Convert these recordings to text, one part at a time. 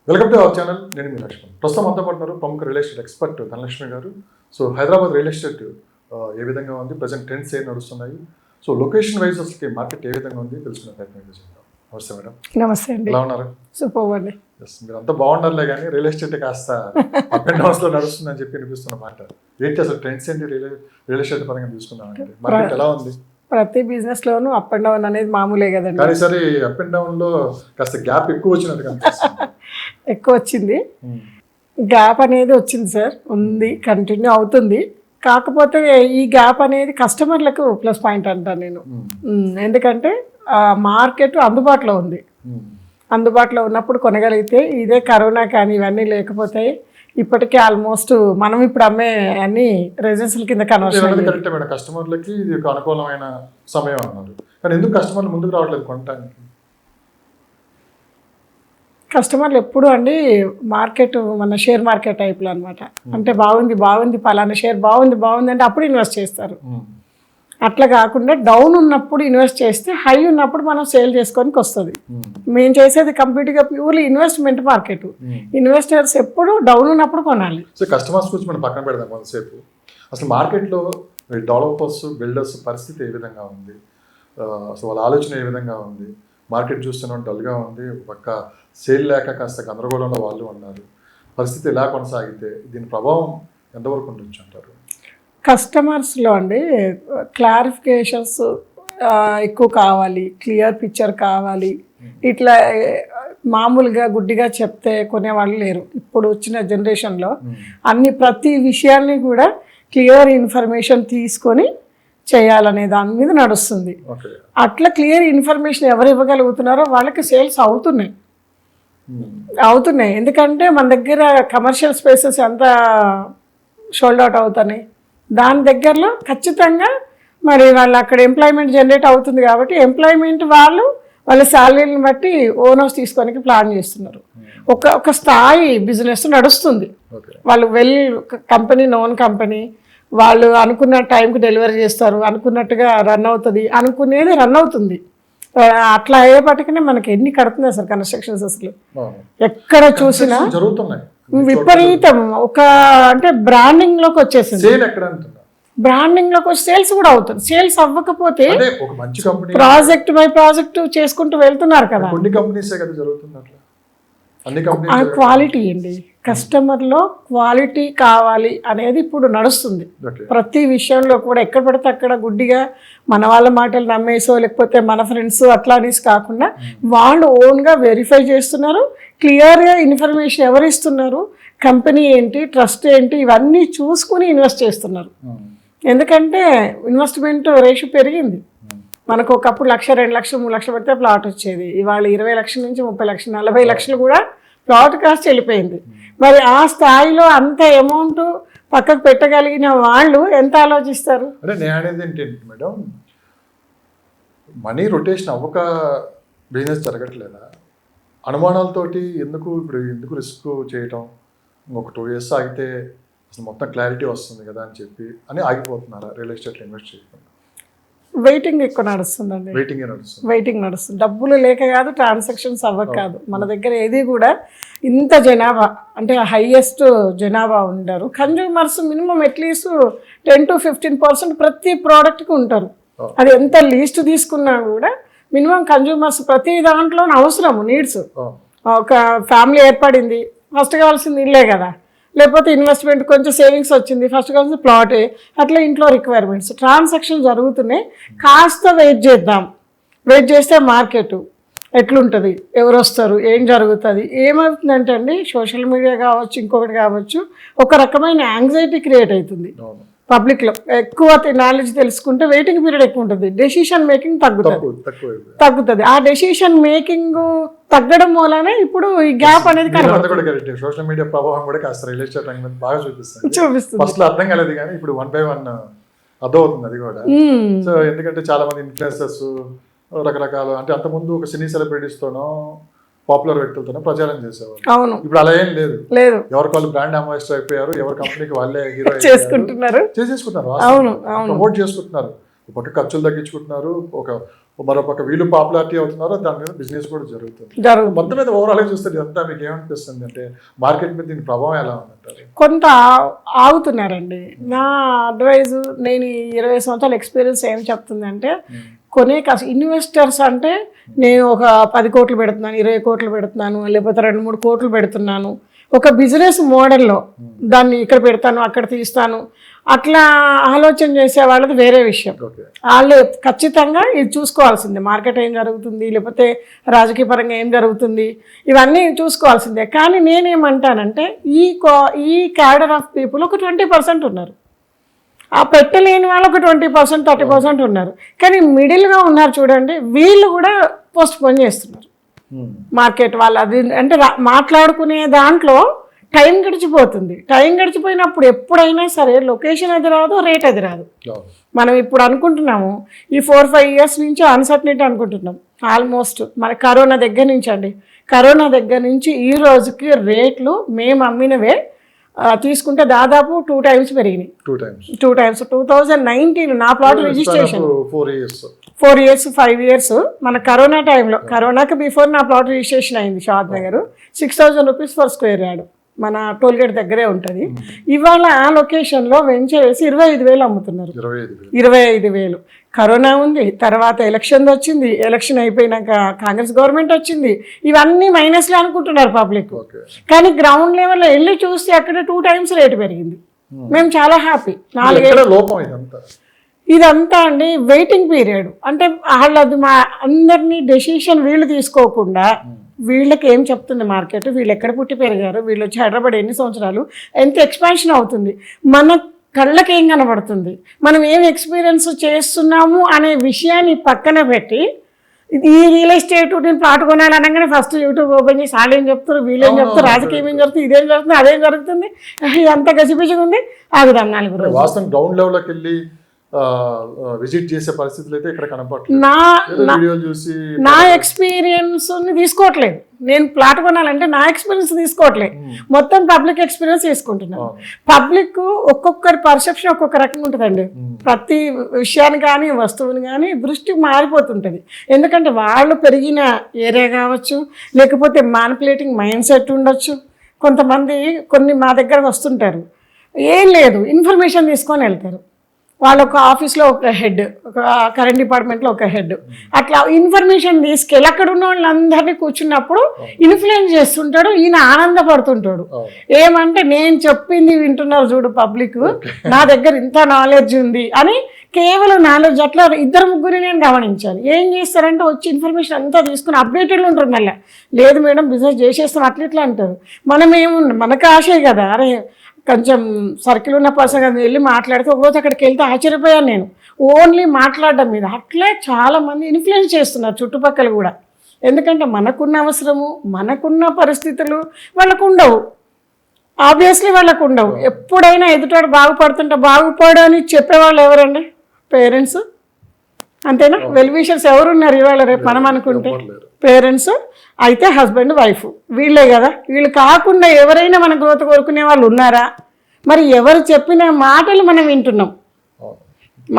Welcome to our channel. నేను మీ లక్ష్మణ్. ప్రస్తుతం అంతా పడుతున్నారు ప్రముఖ రియల్ ఎస్టేట్ ఎక్స్పర్ట్ ధనలక్ష్మి గారు. సో హైదరాబాద్ రియల్ ఎస్టేట్ ఏ విధంగా ఉంది, ప్రజెంట్ ట్రెండ్స్ ఏం నడుస్తున్నాయి, సో లొకేషన్ వైజ్ అసలు మార్కెట్ ఏ విధంగా ఉంది తెలుసుకునే ప్రయత్నం చేద్దాం. నమస్తే మేడం. నమస్తే అండి. ఎలా ఉన్నారు? సూపర్ అండి. మీరు అంతా బాగున్నారులే, కానీ రియల్ ఎస్టేట్ కాస్త అప్ అండ్ డౌన్స్ లో నడుస్తుందని చెప్పి అనిపిస్తున్న మాట ఏంటి, అసలు ట్రెండ్స్ ఏంటి రియల్ ఎస్టేట్ పరంగా తీసుకుందాం అంటే మార్కెట్ ఎలా ఉంది? ప్రతి business loan up and down అనేది మామూలే కదండి. కానీ సరే అప్ అండ్ డౌన్ లో కాస్త గ్యాప్ ఎక్కువ వచ్చినట్టు కనిపిస్తుంది. ఎక్కువ వచ్చింది, గ్యాప్ అనేది వచ్చింది సార్, ఉంది, కంటిన్యూ అవుతుంది. కాకపోతే ఈ గ్యాప్ అనేది కస్టమర్లకు ప్లస్ పాయింట్ అంటాను నేను. ఎందుకంటే మార్కెట్ అందుబాటులో ఉంది, అందుబాటులో ఉన్నప్పుడు కొనగలిగితే ఇదే కరోనా కానీ ఇవన్నీ లేకపోతే ఇప్పటికే ఆల్మోస్ట్ మనం ఇప్పుడు అమ్మే అన్ని రెసిడెన్షియల్ కింద కన్వర్షన్. కరెక్టే మేడం, కస్టమర్లకి ఇది ఒక అనుకూలమైన సమయం అన్నారు. కానీ ఎందుకు కస్టమర్లు ముందుకు రావట్లేదు కొనడానికి? కస్టమర్లు ఎప్పుడు అండి మార్కెట్ మన షేర్ మార్కెట్ టైప్లో అనమాట. అంటే బాగుంది పలానా షేర్ బాగుంది అంటే అప్పుడు ఇన్వెస్ట్ చేస్తారు. అట్లా కాకుండా డౌన్ ఉన్నప్పుడు ఇన్వెస్ట్ చేస్తే హై ఉన్నప్పుడు మనం సేల్ చేసుకోనికి వస్తుంది. మేము చేసేది కంప్లీట్గా ప్యూర్లీ ఇన్వెస్ట్మెంట్ మార్కెట్. ఇన్వెస్టర్స్ ఎప్పుడు డౌన్ ఉన్నప్పుడు కొనాలి. సో కస్టమర్స్ గురించి మనం పక్కన పెడదాం కొంతసేపు. అసలు మార్కెట్లో డెవలపర్స్ బిల్డర్స్ పరిస్థితి ఏ విధంగా ఉంది, అసలు వాళ్ళ ఆలోచన ఏ విధంగా ఉంది? మార్కెట్ చూస్తున్నాం డల్గా ఉంది, పక్క సేల్ లేక కాస్త గందరగోళంలో వాళ్ళు ఉన్నారు. పరిస్థితి ఎలా కొనసాగితే దీని ప్రభావం ఎంతవరకు ఉండొచ్చు అంటారు? కస్టమర్స్లో అండి క్లారిఫికేషన్స్ ఎక్కువ కావాలి, క్లియర్ పిక్చర్ కావాలి. ఇట్లా మామూలుగా గుడ్డిగా చెప్తే కొనేవాళ్ళు లేరు ఇప్పుడు వచ్చిన జనరేషన్లో. ప్రతి విషయాన్ని కూడా క్లియర్ ఇన్ఫర్మేషన్ తీసుకొని చేయాలనే దాని మీద నడుస్తుంది. అట్లా క్లియర్ ఇన్ఫర్మేషన్ ఎవరు ఇవ్వగలుగుతున్నారో వాళ్ళకి సేల్స్ అవుతున్నాయి. ఎందుకంటే మన దగ్గర కమర్షియల్ స్పేసెస్ ఎంత షోల్డ్ అవుట్ అవుతున్నాయి, దాని దగ్గరలో ఖచ్చితంగా మరి వాళ్ళు అక్కడ ఎంప్లాయ్మెంట్ జనరేట్ అవుతుంది. కాబట్టి ఎంప్లాయ్మెంట్ వాళ్ళ శాలరీని బట్టి ఓనర్స్ తీసుకోనికి ప్లాన్ చేస్తున్నారు. ఒక స్థాయి బిజినెస్ నడుస్తుంది. వాళ్ళు కంపెనీ నోన్ కంపెనీ, వాళ్ళు అనుకున్న టైంకి డెలివరీ చేస్తారు, అనుకున్నట్టుగా రన్ అవుతుంది, అనుకునేది రన్ అవుతుంది. అట్లా అయ్యేపటికనే మనకి ఎన్ని కడుతుంది అసలు కన్స్ట్రక్షన్స్, అసలు ఎక్కడ చూసినా విపరీతం. అంటే బ్రాండింగ్ లోకి వచ్చేసింది, బ్రాండింగ్ లోకి వచ్చి సేల్స్ కూడా అవుతుంది. సేల్స్ అవ్వకపోతే ప్రాజెక్ట్ బై ప్రాజెక్ట్ చేసుకుంటూ వెళ్తున్నారు కదా. క్వాలిటీ అండి, కస్టమర్లో క్వాలిటీ కావాలి అనేది ఇప్పుడు నడుస్తుంది. ప్రతి విషయంలో కూడా ఎక్కడ పడితే అక్కడ గుడ్డిగా మన వాళ్ళ మాటలు నమ్మేసో లేకపోతే మన ఫ్రెండ్స్ అట్లా అనేసి కాకుండా వాళ్ళు ఓన్గా వెరిఫై చేస్తున్నారు. క్లియర్గా ఇన్ఫర్మేషన్ ఎవరు ఇస్తున్నారు, కంపెనీ ఏంటి, ట్రస్ట్ ఏంటి, ఇవన్నీ చూసుకుని ఇన్వెస్ట్ చేస్తున్నారు. ఎందుకంటే ఇన్వెస్ట్మెంట్ రేషియో పెరిగింది. మనకు ఒకప్పుడు 1,00,000, 2,00,000, 3,00,000 పెడితే ప్లాట్ వచ్చేది. ఇవాళ 20 లక్షల నుంచి 30 లక్షలు, 40 లక్షలు కూడా ప్లాట్ కాస్ట్ వెళ్ళిపోయింది. మరి ఆ స్థాయిలో అంత అమౌంట్ పక్కకు పెట్టగలిగిన వాళ్ళు ఎంత ఆలోచిస్తారు? అంటే నేను అనేది ఏంటంటే మేడం, మనీ రొటేషన్ అవ్వక బిజినెస్ జరగట్లేదా? అనుమానాలతోటి ఎందుకు రిస్క్ చేయటం, ఒక 2 years ఆగితే అసలు మొత్తం క్లారిటీ వస్తుంది కదా అని ఆగిపోతున్నారా రియల్ ఎస్టేట్లో ఇన్వెస్ట్ చేయకుండా? వెయిటింగ్ ఎక్కువ నడుస్తుందండి, వెయిటింగ్ నడుస్తుంది. డబ్బులు లేక కాదు, ట్రాన్సాక్షన్స్ అవ్వక కాదు. మన దగ్గర ఏది కూడా ఇంత జనాభా, అంటే హైయెస్ట్ జనాభా ఉండరు. కన్జ్యూమర్స్ మినిమం అట్లీస్ట్ 10 to 15% ప్రతి ప్రోడక్ట్కి ఉంటారు. అది ఎంత లీస్ట్ తీసుకున్నా కూడా మినిమం కన్జ్యూమర్స్ ప్రతి దాంట్లో అవసరము, నీడ్స్. ఒక ఫ్యామిలీ ఏర్పడింది, ఫస్ట్ కావాల్సింది ఇల్లే కదా, లేకపోతే ఇన్వెస్ట్మెంట్ కొంచెం సేవింగ్స్ వచ్చింది, ఫస్ట్ కావాల్సింది ప్లాటే. అట్లా ఇంట్లో రిక్వైర్మెంట్స్, ట్రాన్సాక్షన్ జరుగుతున్నాయి. కాస్త వెయిట్ చేస్తే మార్కెట్ ఎట్లుంటుంది, ఎవరు వస్తారు, ఏం జరుగుతుంది, ఏమవుతుందంటే అండి సోషల్ మీడియా కావచ్చు, ఇంకొకటి కావచ్చు, ఒక రకమైన యాంగ్జైటీ క్రియేట్ అవుతుంది పబ్లిక్లో. ఎక్కువ నాలెడ్జ్ తెలుసుకుంటే వెయిటింగ్ పీరియడ్ ఎక్కువ ఉంటుంది, డెసిషన్ మేకింగ్ తగ్గుతుంది. ఆ డెసిషన్ మేకింగ్ తగ్గడం వలన ఇప్పుడు ఈ గ్యాప్ అనేది కనబడుతుంది. సోషల్ మీడియా ప్రభావం కూడా కాస్త రియల్ ఎస్టేట్ రంగం బాగా చూపిస్తుంది. ఫస్ట్ అర్థం కాలేదు కానీ ఇప్పుడు 1 by 1 అర్థమవుతుంది అది కూడా. సో ఎందుకంటే చాలా మంది ఇన్ఫ్లుయెన్సర్స్ రకరకాల, అంటే అంతకుముందు ఒక సినీ సెలబ్రిటీస్తోనో పాపులర్ వ్యక్తులతోనే ప్రచారం చేసేవారు. అవును, ఇప్పుడు అలా ఏం లేదు. ఎవరికి వాళ్ళు బ్రాండ్ అంబాసిడర్ అయిపోయారు, ఎవరి కంపెనీకి వాళ్ళే హీరో చేసేసుకుంటున్నారు, ప్రమోట్ చేసుకుంటున్నారు. ఒక ఖర్చులు తగ్గించుకుంటున్నారు, ఒక మరోపక్క వీళ్ళు పాపులారిటీ అవుతున్నారో దాని మీద బిజినెస్ కూడా జరుగుతుంది. మొత్తం మీద ఓవరాల్గా చూస్తే ఇదంతా మీకు ఏమనిపిస్తుంది అంటే మార్కెట్ మీద దీని ప్రభావం ఎలా ఉందంటారు? కొంత ఆగుతున్నారండి. నా అడ్వైజ్, నేను 20 సంవత్సరాల ఎక్స్పీరియన్స్ ఏం చెప్తుందంటే, కొనే ఇన్వెస్టర్స్ అంటే నేను ఒక 10 కోట్లు పెడుతున్నాను, 20 కోట్లు పెడుతున్నాను, లేకపోతే 2-3 కోట్లు పెడుతున్నాను, ఒక బిజినెస్ మోడల్లో దాన్ని ఇక్కడ పెడతాను అక్కడ తీస్తాను అట్లా ఆలోచన చేసే వాళ్ళది వేరే విషయం. వాళ్ళు ఖచ్చితంగా ఇది చూసుకోవాల్సిందే, మార్కెట్ ఏం జరుగుతుంది, లేకపోతే రాజకీయ పరంగా ఏం జరుగుతుంది, ఇవన్నీ చూసుకోవాల్సిందే. కానీ నేనేమంటానంటే ఈ క్యాడర్ ఆఫ్ పీపుల్ ఒక 20% ఉన్నారు, ఆ పెట్టలేని వాళ్ళు ఒక 20%, 30% ఉన్నారు. కానీ మిడిల్గా ఉన్నారు చూడండి, వీళ్ళు కూడా పోస్ట్ పోన్ చేస్తున్నారు మార్కెట్ వాళ్ళు. అది అంటే మాట్లాడుకునే దాంట్లో టైం గడిచిపోతుంది. టైం గడిచిపోయినప్పుడు ఎప్పుడైనా సరే లొకేషన్ అది రాదు, రేట్ అది రాదు. మనం ఇప్పుడు అనుకుంటున్నాము ఈ 4-5 ఇయర్స్ నుంచి అన్సర్టనిటీ అనుకుంటున్నాం. ఆల్మోస్ట్ మన కరోనా దగ్గర నుంచి అండి, కరోనా దగ్గర నుంచి ఈ రోజుకి రేట్లు మేము అమ్మినవే తీసుకుంటే దాదాపు 2 times పెరిగినాయి. 2 times 2019 నా ప్లాట్ రిజిస్ట్రేషన్ 4 years 5 years మన కరోనా టైంలో, కరోనాకి బిఫోర్ నా ప్లాట్ రిజిస్ట్రేషన్ అయింది Shadnagar. 6,000 rupees for square yard మన టోల్గేట్ దగ్గరే ఉంటుంది. ఇవాళ ఆ లొకేషన్లో వెంచర్ వేసి 25,000 అమ్ముతున్నారు. 25,000. కరోనా ఉంది, తర్వాత ఎలక్షన్ వచ్చింది, ఎలక్షన్ అయిపోయినాక కాంగ్రెస్ గవర్నమెంట్ వచ్చింది, ఇవన్నీ మైనస్లో అనుకుంటున్నారు పబ్లిక్. కానీ గ్రౌండ్ లెవెల్లో వెళ్ళి చూస్తే అక్కడ 2 times రేటు పెరిగింది. మేము చాలా హ్యాపీ. 4 ఇదంతా అండి వెయిటింగ్ పీరియడ్. అంటే వాళ్ళది మా అందరినీ డెసిషన్ వీళ్ళు తీసుకోకుండా, వీళ్ళకి ఏం చెప్తుంది మార్కెట్, వీళ్ళు ఎక్కడ పుట్టి పెరిగారు, వీళ్ళు వచ్చి హైదరాబాద్ ఎన్ని సంవత్సరాలు, ఎంత ఎక్స్పాన్షన్ అవుతుంది, మన కళ్ళకి ఏం కనబడుతుంది, మనం ఏం ఎక్స్పీరియన్స్ చేస్తున్నాము అనే విషయాన్ని పక్కన పెట్టి, ఈ రియల్ ఎస్టేట్ నేను ప్లాట్ కొనాలి అనగానే ఫస్ట్ యూట్యూబ్ ఓపెన్ చేసి వాళ్ళు ఏం చెప్తారు, వీళ్ళు ఏం చెప్తారు, రాజకీయం ఏం జరుగుతుంది, ఇదేం జరుగుతుంది, అదేం జరుగుతుంది, అంత గజిబిజిగా ఉంది, ఆగుదాం 4 రోజులు. వాస్తవం గ్రౌండ్ లెవెల్కి వెళ్ళి విజిట్ చేసే పరిస్థితులు అయితే ఇక్కడ కనపడలేదు. నా ఎక్స్పీరియన్స్ తీసుకోవట్లేదు. నేను ప్లాట్ కొనాలంటే నా ఎక్స్పీరియన్స్ తీసుకోవట్లేదు, మొత్తం పబ్లిక్ ఎక్స్పీరియన్స్ తీసుకుంటున్నాను. పబ్లిక్ ఒక్కొక్కరి పర్సెప్షన్ ఒక్కొక్క రకంగా ఉంటుందండి. ప్రతి విషయాన్ని కానీ వస్తువుని కానీ దృష్టి మారిపోతుంటుంది. ఎందుకంటే వాళ్ళు పెరిగిన ఏరియా కావచ్చు, లేకపోతే మ్యానిపులేటింగ్ మైండ్ సెట్ ఉండొచ్చు. కొంతమంది మా దగ్గరకు వస్తుంటారు, ఏం లేదు ఇన్ఫర్మేషన్ తీసుకొని వెళ్తారు. వాళ్ళ ఒక ఆఫీస్లో ఒక హెడ్, ఒక కరెంట్ డిపార్ట్మెంట్లో ఒక హెడ్, అట్లా ఇన్ఫర్మేషన్ తీసుకెళ్ళి అక్కడ ఉన్న వాళ్ళందరినీ కూర్చున్నప్పుడు ఇన్ఫ్లుయెన్స్ చేస్తుంటాడు. ఈయన ఆనందపడుతుంటాడు, ఏమంటే నేను చెప్పింది వింటున్నారు చూడు పబ్లిక్, నా దగ్గర ఇంత నాలెడ్జ్ ఉంది అని. కేవలం నాలెడ్జ్ అట్లా 2-3 నేను గమనించాను. ఏం చేస్తారంటే వచ్చి ఇన్ఫర్మేషన్ అంతా తీసుకుని అప్డేటెడ్లో ఉంటారు. మళ్ళీ లేదు మేడం బిజినెస్ చేసేస్తాం అట్లా ఇట్లా అంటారు. మనం ఏముంది, మనకు ఆశే కదా, అరే కొంచెం సర్కిల్ ఉన్న పర్సన్ కదా వెళ్ళి మాట్లాడితే, ఒకరోజు అక్కడికి వెళ్తే ఆశ్చర్యపోయాను నేను, ఓన్లీ మాట్లాడడం మీద. అట్లే చాలామంది ఇన్ఫ్లుయెన్స్ చేస్తున్నారు చుట్టుపక్కల కూడా. ఎందుకంటే మనకున్న అవసరము, మనకున్న పరిస్థితులు వాళ్ళకు ఉండవు, ఆబ్వియస్లీ వాళ్ళకు ఉండవు. ఎప్పుడైనా ఎదుటాడు బాగుపడుతుంటే బాగుపడు అని చెప్పేవాళ్ళు ఎవరండి? పేరెంట్స్, అంతేనా? వెల్ విషర్స్ ఎవరున్నారు ఇవాళ రేపు మనం అనుకుంటే? పేరెంట్స్, అయితే హస్బెండ్ వైఫ్, వీళ్ళే కదా. వీళ్ళు కాకుండా ఎవరైనా మన గ్రోత్ కోరుకునే వాళ్ళు ఉన్నారా? మరి ఎవరు చెప్పిన మాటలు మనం వింటున్నాం.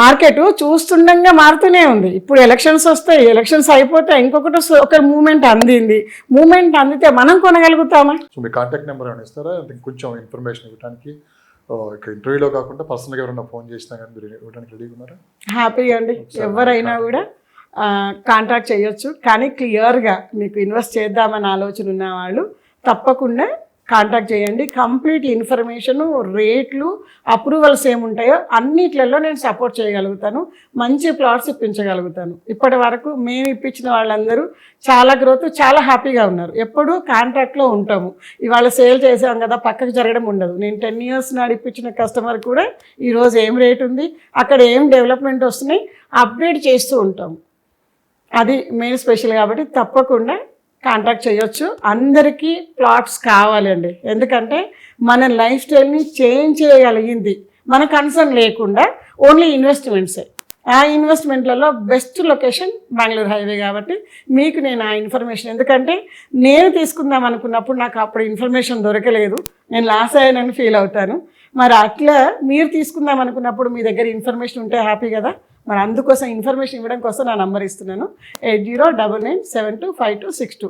మార్కెట్ చూస్తుండగా మారుతూనే ఉంది. ఇప్పుడు ఎలక్షన్స్ వస్తాయి, ఎలక్షన్స్ అయిపోతాయి, ఇంకొకటి ఒక మూమెంట్ అందింది. మూమెంట్ అందితే మనం కొనగలుగుతామా? సో మీ కాంటాక్ట్ నెంబర్ ఏమైనా ఇస్తారా? కొంచెం ఇన్ఫర్మేషన్ ఇవ్వడానికి ఇక్కడ ఇంటర్వ్యూలో కాకుండా పర్సనల్గా ఎవరైనా ఫోన్ చేసినా కానీ మీరు ఇవ్వడానికి రెడీగా ఉన్నారా? హ్యాపీగా అండి, ఎవరైనా కూడా కాంటాక్ట్ చేయొచ్చు. కానీ క్లియర్గా మీకు ఇన్వెస్ట్ చేద్దామని ఆలోచన ఉన్న వాళ్ళు తప్పకుండా కాంటాక్ట్ చేయండి. కంప్లీట్ ఇన్ఫర్మేషను, రేట్లు, అప్రూవల్స్ ఏముంటాయో అన్నిట్లలో నేను సపోర్ట్ చేయగలుగుతాను, మంచి ప్లాట్స్ ఇప్పించగలుగుతాను. ఇప్పటి వరకు మేము ఇప్పించిన వాళ్ళందరూ చాలా గ్రోత్, చాలా హ్యాపీగా ఉన్నారు. ఎప్పుడూ కాంట్రాక్ట్లో ఉంటాము. ఇవాళ సేల్ చేసాం కదా పక్కకు జరగడం ఉండదు. నేను 10 years నాడు ఇప్పించిన కస్టమర్ కూడా ఈరోజు ఏం రేట్ ఉంది, అక్కడ ఏం డెవలప్మెంట్ వస్తున్నాయి అప్డేట్ చేస్తూ ఉంటాము. అది మెయిన్ స్పెషల్ కాబట్టి తప్పకుండా కాంటాక్ట్ చేయొచ్చు. అందరికీ ప్లాట్స్ కావాలండి, ఎందుకంటే మన లైఫ్ స్టైల్ని చేంజ్ చేయగలిగింది మన కన్సర్న్ లేకుండా ఓన్లీ ఇన్వెస్ట్మెంట్సే. ఆ ఇన్వెస్ట్మెంట్లలో బెస్ట్ లొకేషన్ బెంగళూరు హైవే కాబట్టి మీకు నేను ఆ ఇన్ఫర్మేషన్, ఎందుకంటే నేను తీసుకుందాం అనుకున్నప్పుడు నాకు అప్పుడు ఇన్ఫర్మేషన్ దొరకలేదు, నేను లాస్ అయ్యానని ఫీల్ అవుతాను. మరి అట్లా మీరు తీసుకుందాం అనుకున్నప్పుడు మీ దగ్గర ఇన్ఫర్మేషన్ ఉంటే హ్యాపీ కదా, మరి అందుకోసం ఇన్ఫర్మేషన్ ఇవ్వడం కోసం నా నంబర్ ఇస్తున్నాను 8099725262.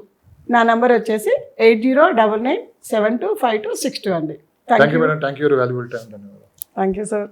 నా నంబర్ వచ్చేసి 8099725262 అండి. Thank you madam, thank you valuable time. ధన్యవాదాలు. Thank you sir.